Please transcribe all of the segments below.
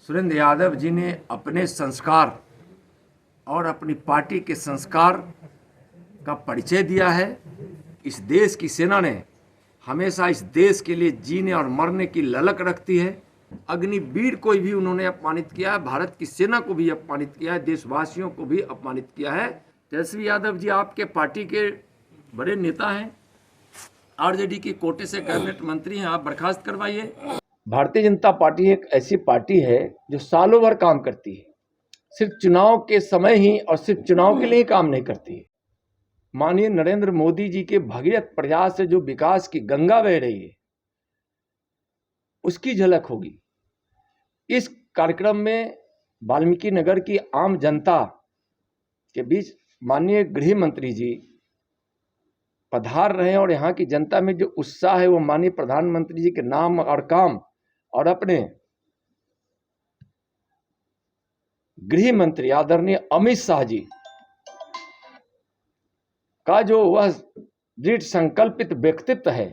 सुरेंद्र यादव जी ने अपने संस्कार और अपनी पार्टी के संस्कार का परिचय दिया है। इस देश की सेना ने हमेशा इस देश के लिए जीने और मरने की ललक रखती है। अग्निवीर को भी उन्होंने अपमानित किया है, भारत की सेना को भी अपमानित किया है, देशवासियों को भी अपमानित किया है। तेजस्वी यादव जी आपके पार्टी के बड़े नेता हैं, आरजेडी के कोटे से कैबिनेट मंत्री हैं, आप बर्खास्त करवाइए। भारतीय जनता पार्टी एक ऐसी पार्टी है जो सालों भर काम करती है, सिर्फ चुनाव के समय ही और सिर्फ चुनाव के लिए ही काम नहीं करती है। माननीय नरेंद्र मोदी जी के भगीरथ प्रयास से जो विकास की गंगा बह रही है उसकी झलक होगी। इस कार्यक्रम में वाल्मीकि नगर की आम जनता के बीच माननीय गृह मंत्री जी पधार रहे हैं और यहाँ की जनता में जो उत्साह है वो माननीय प्रधानमंत्री जी के नाम और काम और अपने गृह मंत्री आदरणीय अमित शाह जी का जो वह दृढ़ संकल्पित व्यक्तित्व है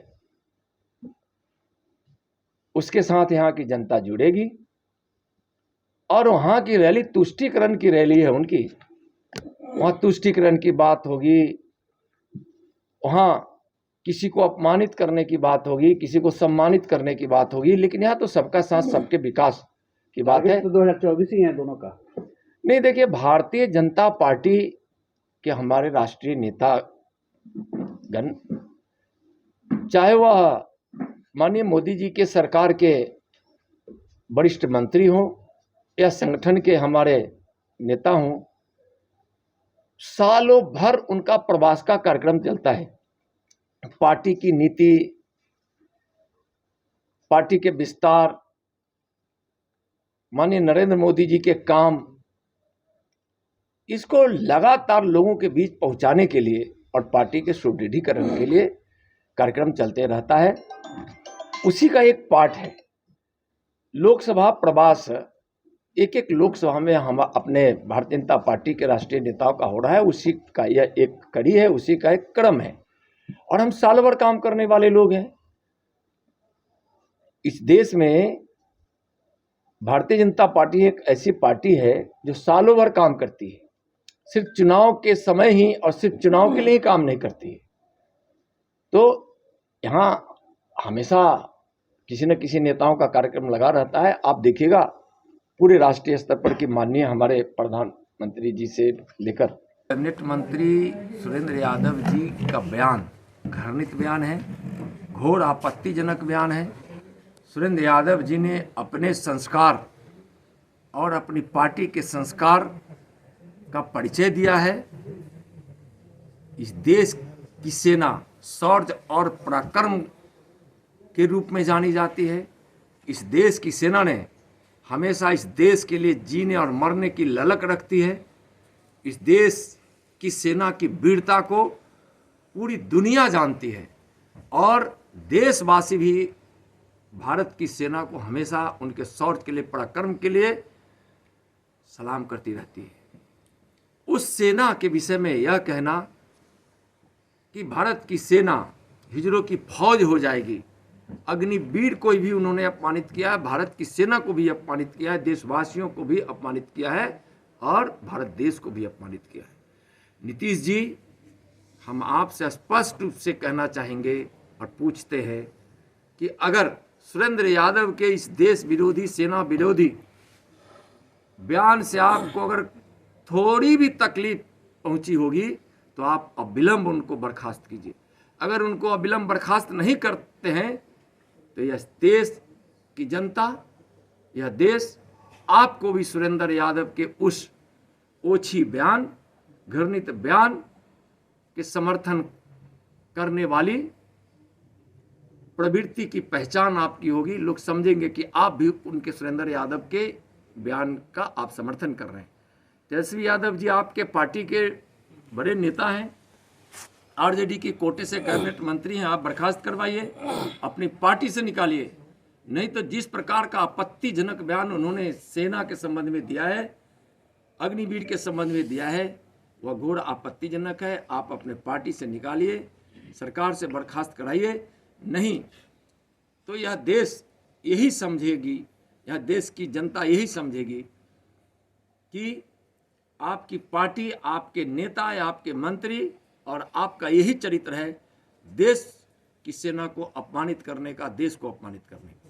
उसके साथ यहाँ की जनता जुड़ेगी। और वहाँ की रैली तुष्टीकरण की रैली है उनकी, वहाँ तुष्टीकरण की बात होगी, वहाँ किसी को अपमानित करने की बात होगी, किसी को सम्मानित करने की बात होगी, लेकिन यहाँ तो सबका साथ सबके विकास की बात है। तो 2024 ही है दोनों का। नहीं, देखिए, भारतीय जनता पार्टी के हमारे राष्ट्रीय नेता गण, चाहे वह माननीय मोदी जी के सरकार के वरिष्ठ मंत्री हों या संगठन के हमारे नेता हों, सालों भर उनका प्रवास का कार्यक्रम चलता है। पार्टी की नीति, पार्टी के विस्तार, माननीय नरेंद्र मोदी जी के काम, इसको लगातार लोगों के बीच पहुंचाने के लिए और पार्टी के सुदृढ़ीकरण के लिए कार्यक्रम चलते रहता है। उसी का एक पार्ट है लोकसभा प्रवास। एक एक लोकसभा में हम अपने भारतीय जनता पार्टी के राष्ट्रीय नेताओं का हो रहा है, उसी का यह एक कड़ी है, उसी का एक क्रम है। और हम साल भर काम करने वाले लोग हैं। इस देश में भारतीय जनता पार्टी एक ऐसी पार्टी है जो सालों भर काम करती है, सिर्फ चुनाव के समय ही और सिर्फ चुनाव के लिए ही काम नहीं करती है। तो यहाँ हमेशा किसी न किसी नेताओं का कार्यक्रम लगा रहता है। आप देखिएगा पूरे राष्ट्रीय स्तर पर कि माननीय हमारे प्रधानमंत्री जी से लेकर कैबिनेट मंत्री सुरेंद्र यादव जी का बयान घृणित बयान है, घोर आपत्तिजनक बयान है। सुरेंद्र यादव जी ने अपने संस्कार और अपनी पार्टी के संस्कार का परिचय दिया है। इस देश की सेना शौर्य और पराक्रम के रूप में जानी जाती है। इस देश की सेना ने हमेशा इस देश के लिए जीने और मरने की ललक रखती है। इस देश की सेना की वीरता को पूरी दुनिया जानती है और देशवासी भी भारत की सेना को हमेशा उनके शौर्य के लिए, पराक्रम के लिए सलाम करती रहती है। उस सेना के विषय में यह कहना कि भारत की सेना हिजरों की फौज हो जाएगी, अग्निवीर को भी उन्होंने अपमानित किया है, भारत की सेना को भी अपमानित किया है, देशवासियों को भी अपमानित किया है और भारत देश को भी अपमानित किया है। नीतीश जी, हम आपसे स्पष्ट रूप से कहना चाहेंगे और पूछते हैं कि अगर सुरेंद्र यादव के इस देश विरोधी, सेना विरोधी बयान से आपको अगर थोड़ी भी तकलीफ पहुंची होगी तो आप अविलंब उनको बर्खास्त कीजिए। अगर उनको अविलंब बर्खास्त नहीं करते हैं तो यह देश की जनता, यह देश आपको भी सुरेंद्र यादव के उस ओछी बयान, घृणित बयान के समर्थन करने वाली प्रवृत्ति की पहचान आपकी होगी। लोग समझेंगे कि आप भी उनके सुरेंद्र यादव के बयान का आप समर्थन कर रहे हैं। तेजस्वी यादव जी आपके पार्टी के बड़े नेता हैं, आरजेडी के कोटे से कैबिनेट मंत्री हैं, आप बर्खास्त करवाइए, अपनी पार्टी से निकालिए। नहीं तो जिस प्रकार का आपत्तिजनक बयान उन्होंने सेना के संबंध में दिया है, अग्निवीर के संबंध में दिया है, वह घोर आपत्तिजनक है। आप अपने पार्टी से निकालिए, सरकार से बर्खास्त कराइए। नहीं तो यह देश यही समझेगी यह देश की जनता यही समझेगी कि आपकी पार्टी, आपके नेता या आपके मंत्री और आपका यही चरित्र है देश की सेना को अपमानित करने का, देश को अपमानित करने का।